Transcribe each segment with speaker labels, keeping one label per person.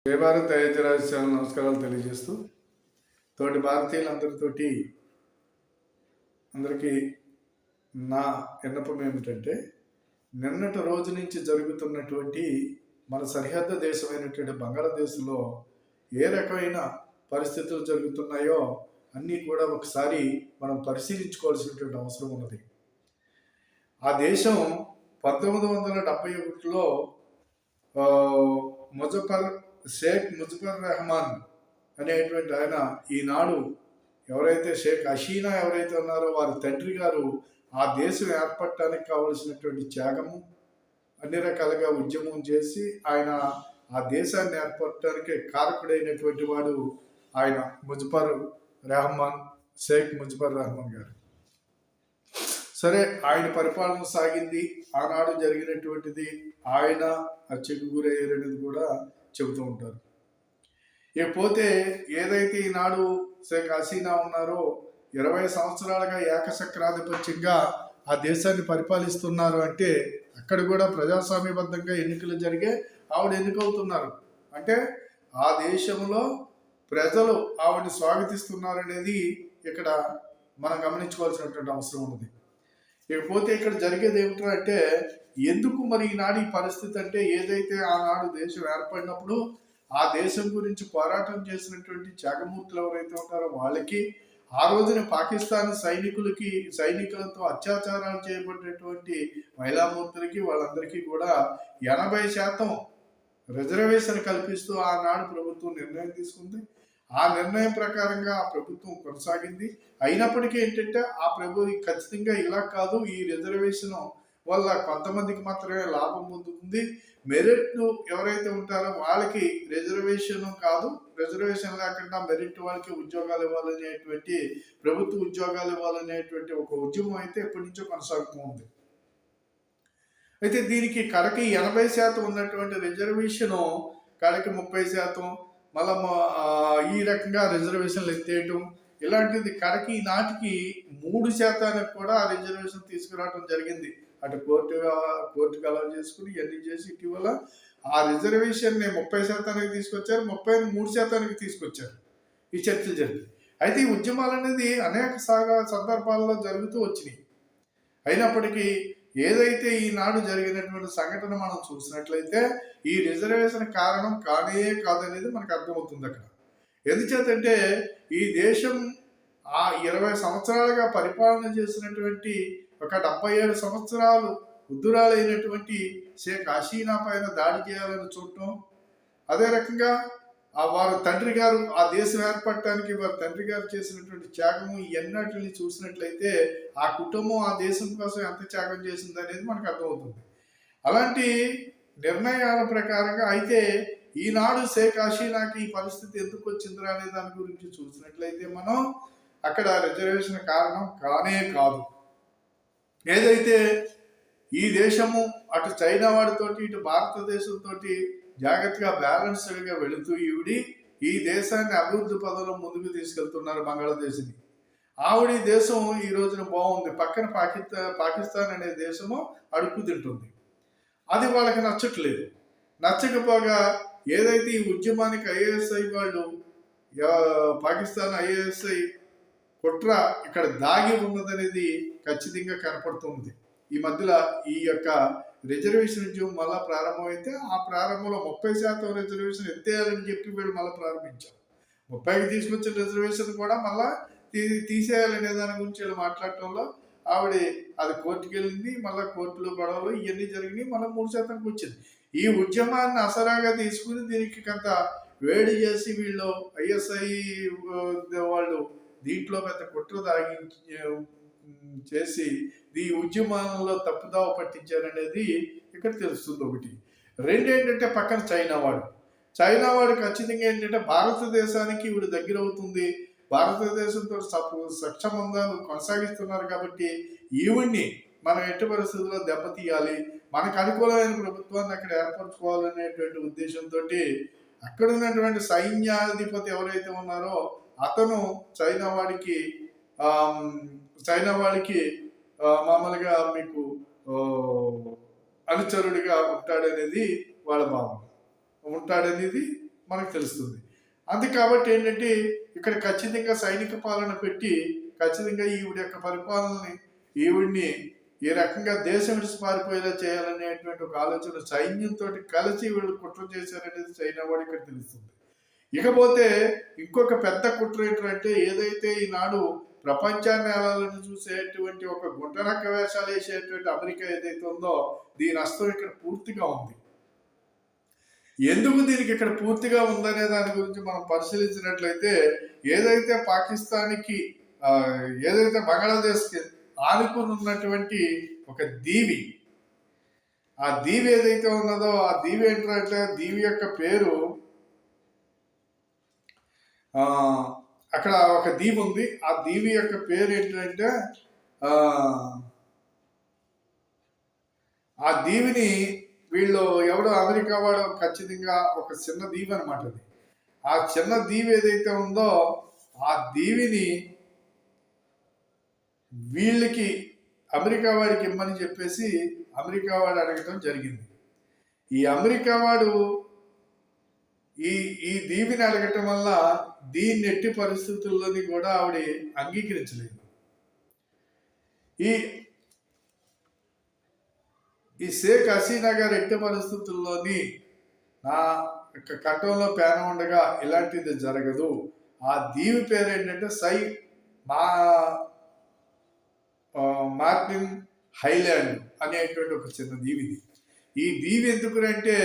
Speaker 1: జయ భారత్ అయోధ్య రాజశాల నమస్కారాలు తెలియజేస్తూ తోటి భారతీయులందరితోటి అందరికీ నా విన్నపం ఏమిటంటే నిన్నటి రోజు నుంచి జరుగుతున్నటువంటి మన సరిహద్దు దేశమైనటువంటి బంగ్లాదేశ్లో ఏ రకమైన పరిస్థితులు జరుగుతున్నాయో అన్నీ కూడా ఒకసారి మనం పరిశీలించుకోవాల్సినటువంటి అవసరం ఉన్నది. ఆ దేశం 1971లో షేక్ ముజఫర్ రెహమాన్ అనేటువంటి ఆయన ఈనాడు ఎవరైతే షేక్ హసీనా ఎవరైతే ఉన్నారో వారి తండ్రి గారు ఆ దేశం ఏర్పడటానికి కావలసినటువంటి త్యాగము అన్ని రకాలుగా ఉద్యమం చేసి ఆయన ఆ దేశాన్ని ఏర్పడటానికి కారకుడైనటువంటి వాడు ఆయన షేక్ ముజఫర్ రెహమాన్ గారు. సరే, ఆయన పరిపాలన సాగింది, ఆనాడు జరిగినటువంటిది ఆయన హత్యకు గురయ్యారనేది కూడా చెబుతూ ఉంటారు. ఇకపోతే ఏదైతే ఈనాడు షేక్ హసీనా ఉన్నారో 20 సంవత్సరాలుగా ఏకచక్రాధిపత్యంగా ఆ దేశాన్ని పరిపాలిస్తున్నారు అంటే అక్కడ కూడా ప్రజాస్వామ్యబద్ధంగా ఎన్నికలు జరిగే ఆవిడ ఎన్నికవుతున్నారు అంటే ఆ దేశంలో ప్రజలు ఆవిడని స్వాగతిస్తున్నారనేది ఇక్కడ మనం గమనించుకోవాల్సినటువంటి అవసరం ఉన్నది. ఇకపోతే ఇక్కడ జరిగేది ఏమిటంటే ఎందుకు మరి ఈనాడు ఈ పరిస్థితి అంటే ఏదైతే ఆనాడు దేశం ఏర్పడినప్పుడు ఆ దేశం గురించి పోరాటం చేసినటువంటి త్యాగమూర్తులు ఎవరైతే ఉంటారో వాళ్ళకి ఆ రోజున పాకిస్తాన్ సైనికులతో అత్యాచారాలు చేయబడినటువంటి మహిళామూర్తులకి వాళ్ళందరికీ కూడా 80% రిజర్వేషన్ కల్పిస్తూ ఆనాడు ప్రభుత్వం నిర్ణయం తీసుకుంది. ఆ నిర్ణయం ప్రకారంగా ఆ ప్రభుత్వం కొనసాగింది. అయినప్పటికీ ఏంటంటే ఆ ఖచ్చితంగా ఇలా కాదు, ఈ రిజర్వేషన్ వల్ల కొంతమందికి మాత్రమే లాభం పొందుతుంది, మెరిట్ ఎవరైతే ఉంటారో వాళ్ళకి రిజర్వేషన్ కాదు, రిజర్వేషన్ లేకుండా మెరిట్ వాళ్ళకి ఉద్యోగాలు ఇవ్వాలనేటువంటి ప్రభుత్వ ఉద్యోగాలు ఇవ్వాలనేటువంటి ఒక ఉద్యమం అయితే ఎప్పటి నుంచో కొనసాగుతూ ఉంది. అయితే దీనికి కడకి 80% ఉన్నటువంటి రిజర్వేషను కడకి 30%, మళ్ళా ఈ రకంగా రిజర్వేషన్లు ఎత్తేయటం ఇలాంటిది కడకి నాటికి 3% కూడా ఆ రిజర్వేషన్ తీసుకురావడం జరిగింది. అటు కోర్టుకు అలౌ చేసుకుని ఇవన్నీ చేసి ఇటీవల ఆ రిజర్వేషన్ని 30% తీసుకొచ్చారు, 33% తీసుకొచ్చారు. ఈ చర్చలు జరిగింది. అయితే ఈ ఉద్యమాలు అనేది అనేక సందర్భాల్లో జరుగుతూ వచ్చినాయి. అయినప్పటికీ ఏదైతే ఈనాడు జరిగినటువంటి సంఘటన మనం చూసినట్లయితే ఈ రిజర్వేషన్ కారణం కానే కాదనేది మనకు అర్థమవుతుంది అక్కడ. ఎందుచేతంటే ఈ దేశం ఆ 20 సంవత్సరాలుగా పరిపాలన చేసినటువంటి ఒక 77 సంవత్సరాలు వృద్ధురాలైనటువంటి షేక్ హసీనా పైన దాడి చేయాలని చూడటం, అదే రకంగా వారి తండ్రి గారు ఆ దేశం ఏర్పడటానికి వారి తండ్రి గారు చేసినటువంటి త్యాగము ఎన్నటిని చూసినట్లయితే ఆ కుటుంబం ఆ దేశం కోసం ఎంత త్యాగం చేసింది అనేది మనకు అర్థమవుతుంది. అలాంటి నిర్ణయాల ప్రకారంగా అయితే ఈనాడు షేక్ హసీనాకి ఈ పరిస్థితి ఎందుకు వచ్చిందిరా అనే దాని గురించి చూసినట్లయితే మనం అక్కడ రిజర్వేషన్ కారణం కానే కాదు. ఏదైతే ఈ దేశము అటు చైనా వాడితోటి ఇటు భారతదేశంతో జాగ్రత్తగా బ్యాలెన్స్డ్గా వెళుతూ ఈ దేశాన్ని అభివృద్ధి పదంలో ముందుకు తీసుకెళ్తున్నారు బంగ్లాదేశ్ని. ఆవిడ దేశం ఈ రోజున బాగుంది, పక్కన పాకిస్తాన్ అనే దేశము అడుగు తింటుంది. అది వాళ్ళకి నచ్చట్లేదు. నచ్చకపోగా ఏదైతే ఈ ఉద్యమానికి ఐఏఎస్ఐ వాళ్ళు పాకిస్తాన్ ఐఏఎస్ఐ కుట్ర ఇక్కడ దాగి ఉన్నదనేది ఖచ్చితంగా కనపడుతుంది. ఈ మధ్యలో ఈ యొక్క రిజర్వేషన్ ఉద్యమం మళ్ళీ ప్రారంభమైతే ఆ ప్రారంభంలో 30% రిజర్వేషన్ ఎత్తేయాలని చెప్పి వీళ్ళు మళ్ళీ ప్రారంభించారు. 30కి తీసుకొచ్చిన రిజర్వేషన్ కూడా మళ్ళీ తీసేయాలనే దాని గురించి వీళ్ళు మాట్లాడటంలో ఆవిడ అది కోర్టుకు వెళ్ళింది. మళ్ళీ కోర్టులో గొడవలు ఇవన్నీ జరిగినాయి. మళ్ళీ 3%కి వచ్చింది. ఈ ఉద్యమాన్ని అసరాగా తీసుకుని దీనికి కొంత వేడి చేసి వీళ్ళు ఐఎస్ఐ వాళ్ళు దీంట్లో పెద్ద కుట్ర చేసి ఈ ఉద్యమాలలో తప్పుదావ పట్టించారనేది ఇక్కడ తెలుస్తుంది. ఒకటి. రెండేంటంటే పక్కన చైనా వాడు ఖచ్చితంగా ఏంటంటే భారతదేశానికి ఈవిడ దగ్గర అవుతుంది, భారతదేశంతో సత్సంబంధాలు కొనసాగిస్తున్నారు కాబట్టి ఈవిడ్ని మనం ఎట్టి పరిస్థితుల్లో దెబ్బతీయాలి, మనకు అనుకూలమైన ప్రభుత్వాన్ని అక్కడ ఏర్పరచుకోవాలనేటువంటి ఉద్దేశంతో అక్కడ ఉన్నటువంటి సైన్యాధిపతి ఎవరైతే ఉన్నారో అతను చైనా వాడికి మామూలుగా మీకు అనుచరుడిగా ఉంటాడనేది వాళ్ళ భావన. ఉంటాడనేది మనకు తెలుస్తుంది. అందుకే కాబట్టి ఏంటంటే ఇక్కడ ఖచ్చితంగా సైనిక పాలన పెట్టి ఖచ్చితంగా ఈవిడ యొక్క పరిపాలనని ఈవిడ్ని ఈ రకంగా దేశం విడిచి పారిపోయేలా చేయాలనేటువంటి ఒక ఆలోచన సైన్యంతో కలిసి వీళ్ళు కుట్ర చేశారనేది చైనా వాడు ఇక్కడ తెలుస్తుంది. ఇకపోతే ఇంకొక పెద్ద కుట్ర ఏంటంటే ఏదైతే ఈనాడు ప్రపంచాన్ని ఏలాలని చూసేటువంటి ఒక గుంటనక్క వేషాలు వేసేటువంటి అమెరికా ఏదైతే ఉందో దీని అస్తం ఇక్కడ పూర్తిగా ఉంది. ఎందుకు దీనికి ఇక్కడ పూర్తిగా ఉందనే దాని గురించి మనం పరిశీలించినట్లయితే ఏదైతే పాకిస్తాన్కి ఏదైతే బంగ్లాదేశ్కి ఆనుకుని ఉన్నటువంటి ఒక దీవి, ఆ దీవి ఏదైతే ఉన్నదో ఆ దీవి ఏంటంటే దీవి యొక్క పేరు అక్కడ ఒక దీవి ఉంది. ఆ దీవి యొక్క పేరు ఏంటంటే ఆ దీవిని వీళ్ళు ఎవడో అమెరికా వాడు ఖచ్చితంగా ఒక చిన్న దీవి అనమాట అది. ఆ చిన్న దీవి ఏదైతే ఉందో ఆ దీవిని వీళ్ళకి అమెరికా వాడికి ఇమ్మని చెప్పేసి అమెరికా వాడు అడగటం జరిగింది. ఈ అమెరికా వాడు ఈ దీవిని అడగటం వల్ల దీన్ని ఎట్టి పరిస్థితుల్లోని కూడా ఆవిడ అంగీకరించలేదు. ఈ షేక్ హసీనా గారు ఎట్టి పరిస్థితుల్లోని నా కట్టంలో పేన ఉండగా ఇలాంటిది జరగదు. ఆ దీవి పేరు ఏంటంటే మార్టిన్ హైలాండ్ అనేటువంటి ఒక చిన్న దీవిది. ఈ దీవి ఎందుకంటే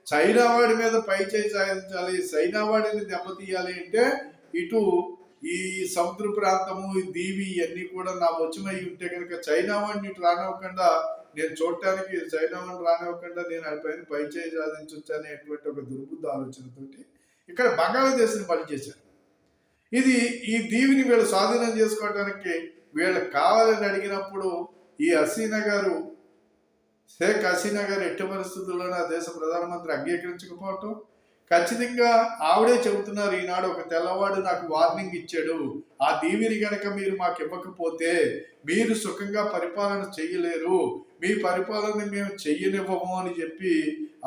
Speaker 1: చైనా వాడి మీద పై చేయి సాధించాలి, చైనా వాడిని దెబ్బతీయాలి అంటే ఇటు ఈ సముద్ర ప్రాంతము ఈ దీవి ఇవన్నీ కూడా నా వచమై ఉంటే కనుక చైనా వాడిని ఇటు రానివ్వకుండా నేను చూడటానికి చైనా వాడిని రానివ్వకుండా నేను ఆ పైన పై చేయి సాధించవచ్చు అనేటువంటి ఒక దుర్బుద్ధ ఆలోచనతోటి ఇక్కడ బంగ్లాదేశ్ని బలి చేశారు. ఇది ఈ దీవిని వీళ్ళు స్వాధీనం చేసుకోవడానికి వీళ్ళకి కావాలని అడిగినప్పుడు ఈ హసీనా గారు షేక్ హసీనా గారు ఎట్టి పరిస్థితుల్లోనే ఆ దేశ ప్రధానమంత్రి అంగీకరించకపోవటం ఖచ్చితంగా ఆవిడే చెబుతున్నారు. ఈనాడు ఒక తెల్లవాడు నాకు వార్నింగ్ ఇచ్చాడు, ఆ దీవిని కనుక మీరు మాకు ఇవ్వకపోతే మీరు సుఖంగా పరిపాలన చెయ్యలేరు, మీ పరిపాలన మేము చెయ్యనివ్వము అని చెప్పి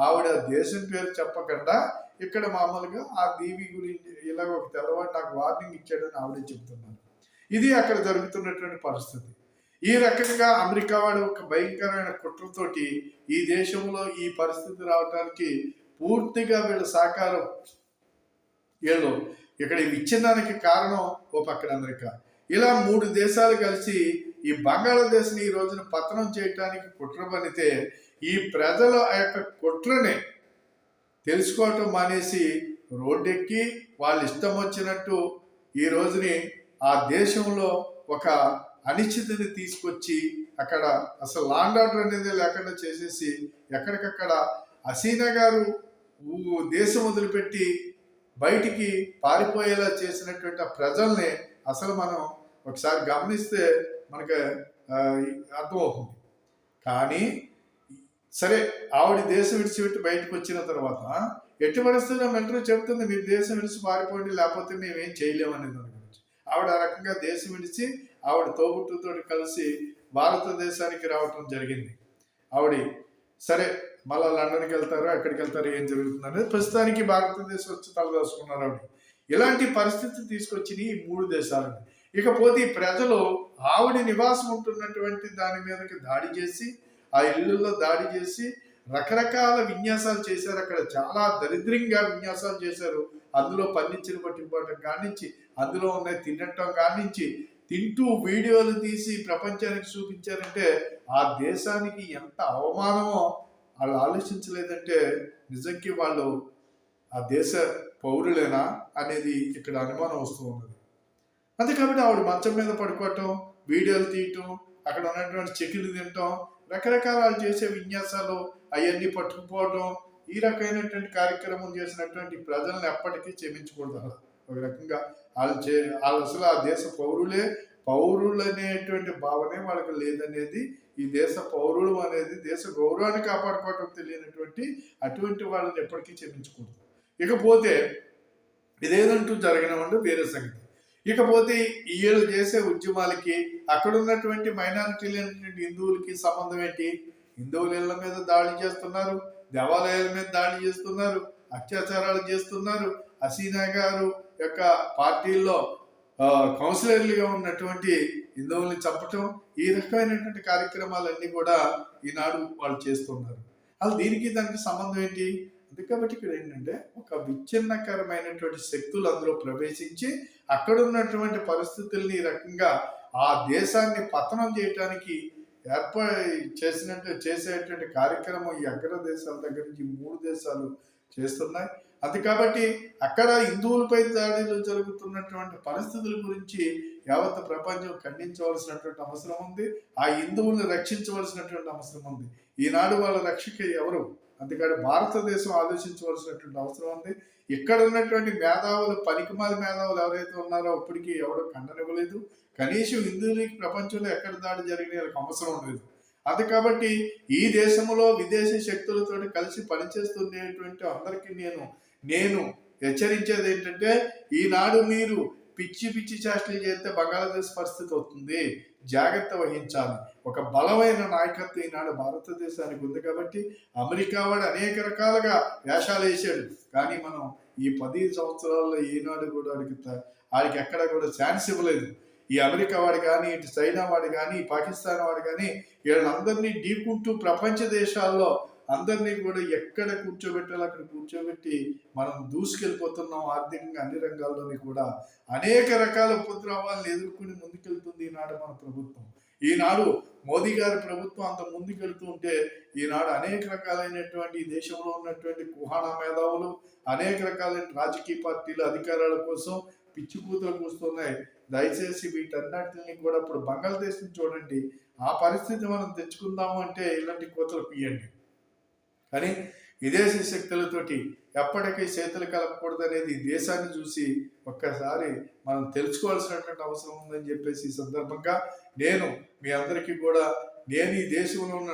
Speaker 1: ఆవిడ దేశం పేరు చెప్పకుండా ఇక్కడ మామూలుగా ఆ దీవి గురించి ఇలా ఒక తెల్లవాడు నాకు వార్నింగ్ ఇచ్చాడని ఆవిడే చెబుతున్నారు. ఇది అక్కడ జరుగుతున్నటువంటి పరిస్థితి. ఈ రకంగా అమెరికా వాడు ఒక భయంకరమైన కుట్రతోటి ఈ దేశంలో ఈ పరిస్థితి రావడానికి పూర్తిగా వీళ్ళ సహకారం వీళ్ళు ఇక్కడ విచ్ఛిన్నానికి కారణం ఓ పక్కన అమెరికా. ఇలా 3 దేశాలు కలిసి ఈ బంగ్లాదేశ్ని ఈ రోజున పతనం చేయడానికి కుట్ర పనితే ఈ ప్రజల యొక్క కుట్రని తెలుసుకోవటం మానేసి రోడ్డెక్కి వాళ్ళు ఇష్టం వచ్చినట్టు ఈ రోజుని ఆ దేశంలో ఒక అనిశ్చితిని తీసుకొచ్చి అక్కడ అసలు లాండ్ ఆర్డర్ అనేది లేకుండా చేసేసి ఎక్కడికక్కడ హసీనా గారు దేశం వదిలిపెట్టి బయటికి పారిపోయేలా చేసినటువంటి ఆ ప్రజల్ని అసలు మనం ఒకసారి గమనిస్తే మనకు అర్థమవుతుంది. కానీ సరే ఆవిడ దేశం విడిచిపెట్టి బయటకు వచ్చిన తర్వాత ఎట్టి పరిస్థితుల్లో మిలిటరీ చెబుతుంది మీరు దేశం విడిచి పారిపోండి లేకపోతే మేమేం చేయలేమనేది దాని గురించి. ఆవిడ ఆ రకంగా దేశం విడిచి ఆవిడ తోబుట్టుతో కలిసి భారతదేశానికి రావటం జరిగింది. ఆవిడ సరే మళ్ళీ లండన్కి వెళ్తారు, ఎక్కడికి వెళ్తారు, ఏం జరుగుతుంది అనేది ప్రస్తుతానికి భారతదేశం వచ్చి తలదాచుకున్నారు ఆవిడ. ఇలాంటి పరిస్థితి తీసుకొచ్చింది ఈ 3 దేశాలని. ఇకపోతే ఈ ప్రజలు ఆవిడ నివాసం ఉంటున్నటువంటి దాని మీదకి దాడి చేసి ఆ ఇళ్ళల్లో దాడి చేసి రకరకాల విన్యాసాలు చేశారు. అక్కడ చాలా దరిద్రంగా విన్యాసాలు చేశారు. అందులో పండించిన పట్టింపటం కానించి అందులో ఉన్నాయి తినటం కానించి తింటూ వీడియోలు తీసి ప్రపంచానికి చూపించారంటే ఆ దేశానికి ఎంత అవమానమో వాళ్ళు ఆలోచించలేదంటే నిజంకి వాళ్ళు ఆ దేశ పౌరులేనా అనేది ఇక్కడ అనుమానం వస్తూ ఉన్నది. అంతే కాబట్టి ఆవిడ మంచం మీద పడుకోవటం, వీడియోలు తీయటం, అక్కడ ఉన్నటువంటి చెక్కులు తినటం, రకరకాల చేసే విన్యాసాలు అవన్నీ పట్టుకుపోవడం, ఈ రకమైనటువంటి కార్యక్రమం చేసినటువంటి ప్రజలను ఎప్పటికీ క్షమించకూడదు. ఒక రకంగా వాళ్ళు అసలు ఆ దేశ పౌరులు అనేటువంటి భావనే వాళ్ళకి లేదనేది, ఈ దేశ పౌరులు అనేది దేశ గౌరవాన్ని కాపాడుకోవటం తెలియనటువంటి అటువంటి వాళ్ళని ఎప్పటికీ క్షమించకూడదు. ఇకపోతే ఇదేదంటూ జరగనమంటే వేరే సంగతి. ఇకపోతే వీళ్ళు చేసే ఉద్యమాలకి అక్కడ ఉన్నటువంటి మైనారిటీలు హిందువులకి సంబంధం ఏంటి? హిందువుల ఇళ్ల మీద దాడి చేస్తున్నారు, దేవాలయాల మీద దాడి చేస్తున్నారు, అత్యాచారాలు చేస్తున్నారు. హసీనా గారు యొక్క పార్టీల్లో కౌన్సిలర్లుగా ఉన్నటువంటి హిందువుల్ని చంపటం, ఈ రకమైనటువంటి కార్యక్రమాలన్నీ కూడా ఈనాడు వాళ్ళు చేస్తున్నారు. అసలు దీనికి దానికి సంబంధం ఏంటి? అది కాబట్టి ఇక్కడ ఏంటంటే ఒక విచ్ఛిన్నకరమైనటువంటి శక్తులు అందులో ప్రవేశించి అక్కడ ఉన్నటువంటి పరిస్థితుల్ని ఈ రకంగా ఆ దేశాన్ని పతనం చేయటానికి చేసేటువంటి కార్యక్రమం ఈ అగ్ర దేశాల దగ్గర నుంచి 3 దేశాలు చేస్తున్నాయి. అది కాబట్టి అక్కడ హిందువులపై దాడులు జరుగుతున్నటువంటి పరిస్థితుల గురించి యావత్ ప్రపంచం ఖండించవలసినటువంటి అవసరం ఉంది. ఆ హిందువులను రక్షించవలసినటువంటి అవసరం ఉంది. ఈనాడు వాళ్ళ రక్షక ఎవరు? అందుకని భారతదేశం ఆలోచించవలసినటువంటి అవసరం ఉంది. ఇక్కడ ఉన్నటువంటి మేధావులు, పనికిమాల మేధావులు ఎవరైతే ఉన్నారో ఇప్పటికీ ఎవరు ఖండనివ్వలేదు. కనీసం హిందువులకి ప్రపంచంలో ఎక్కడ దాడి జరిగిన అవసరం లేదు. అది కాబట్టి ఈ దేశంలో విదేశీ శక్తులతో కలిసి పనిచేస్తుండేటువంటి అందరికీ నేను హెచ్చరించేది ఏంటంటే, ఈనాడు మీరు పిచ్చి పిచ్చి చేష్టలు చేస్తే బంగాళాదేశ్ పరిస్థితి అవుతుంది. జాగ్రత్త వహించాలి. ఒక బలమైన నాయకత్వం ఈనాడు భారతదేశానికి ఉంది కాబట్టి అమెరికా వాడు అనేక రకాలుగా వేషాలు వేసాడు. కానీ మనం ఈ 10 సంవత్సరాల్లో ఈనాడు కూడా వాడికి ఎక్కడ కూడా ఛాన్స్ ఇవ్వలేదు. ఈ అమెరికా వాడు కానీ, ఇటు చైనా వాడు కానీ, పాకిస్తాన్ వాడు కానీ వీళ్ళందరినీ ఢీకుంటూ ప్రపంచ దేశాల్లో అందరినీ కూడా ఎక్కడ కూర్చోబెట్టాలో అక్కడ కూర్చోబెట్టి మనం దూసుకెళ్ళిపోతున్నాం. ఆర్థికంగా అన్ని రంగాల్లోని కూడా అనేక రకాల ఉపద్రవాలను ఎదుర్కొని ముందుకెళ్తుంది ఈనాడు మన ప్రభుత్వం. ఈనాడు మోదీ గారి ప్రభుత్వం అంత ముందుకెళ్తూ ఉంటే ఈనాడు అనేక రకాలైనటువంటి దేశంలో ఉన్నటువంటి కుహానా మేధావులు, అనేక రకాలైన రాజకీయ పార్టీలు అధికారాల కోసం పిచ్చి కూతురు కూస్తున్నాయి. దయచేసి వీటన్నిటిని కూడా ఇప్పుడు బంగ్లాదేశ్ని చూడండి. ఆ పరిస్థితి మనం తెచ్చుకుందాము అంటే ఇలాంటి కోతలు పీయండి. కానీ విదేశీ శక్తులతోటి ఎప్పటికీ చేతులు కలపకూడదు అనేది దేశాన్ని చూసి ఒక్కసారి మనం తెలుసుకోవాల్సినటువంటి అవసరం ఉందని చెప్పేసి ఈ సందర్భంగా నేను మీ అందరికీ కూడా ఈ దేశంలో ఉన్న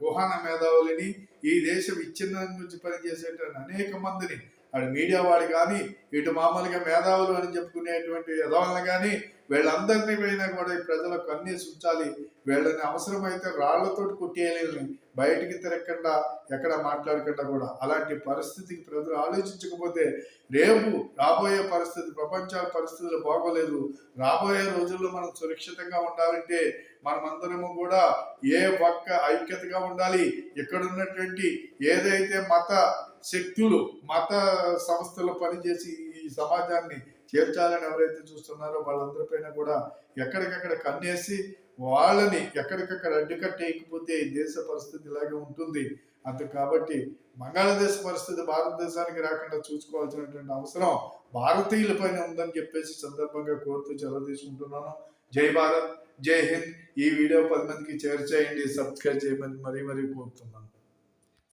Speaker 1: కుహాన మేధావులని, ఈ దేశ విచ్ఛిన్నం గురించి పనిచేసేటువంటి అనేక మందిని అటు మీడియా వాడు కానీ, ఇటు మామూలుగా మేధావులు అని చెప్పుకునేటువంటి యదవాళ్ళని కానీ వీళ్ళందరినీ పైన కూడా ఈ ప్రజలకు అన్నేసి ఉంచాలి. వీళ్ళని అవసరమైతే రాళ్లతోటి కొట్టేయాలని, బయటికి తిరగకుండా ఎక్కడ మాట్లాడకుండా కూడా. అలాంటి పరిస్థితికి ప్రజలు ఆలోచించకపోతే రేపు రాబోయే ప్రపంచ పరిస్థితులు బాగోలేదు. రాబోయే రోజుల్లో మనం సురక్షితంగా ఉండాలంటే మనమందరము కూడా ఒక్క ఐక్యతగా ఉండాలి. ఇక్కడ ఉన్నటువంటి ఏదైతే మత శక్తులు, మత సంస్థలు పనిచేసి ఈ సమాజాన్ని చేర్చాలని ఎవరైతే చూస్తున్నారో వాళ్ళందరిపైన కూడా ఎక్కడికక్కడ కన్నేసి వాళ్ళని ఎక్కడికక్కడ అడ్డుకట్టేయకపోతే ఈ దేశ పరిస్థితి ఇలాగే ఉంటుంది. కాబట్టి బంగ్లాదేశ్ పరిస్థితి భారతదేశానికి రాకుండా చూసుకోవాల్సినటువంటి అవసరం భారతీయుల పైన ఉందని చెప్పేసి సందర్భంగా కోరుతూ సెలవు తీసుకుంటున్నాను. జై భారత్, జై హింద్. ఈ వీడియో 10 మందికి షేర్ చేయండి, సబ్స్క్రైబ్ చేయమని మరీ కోరుతున్నాను.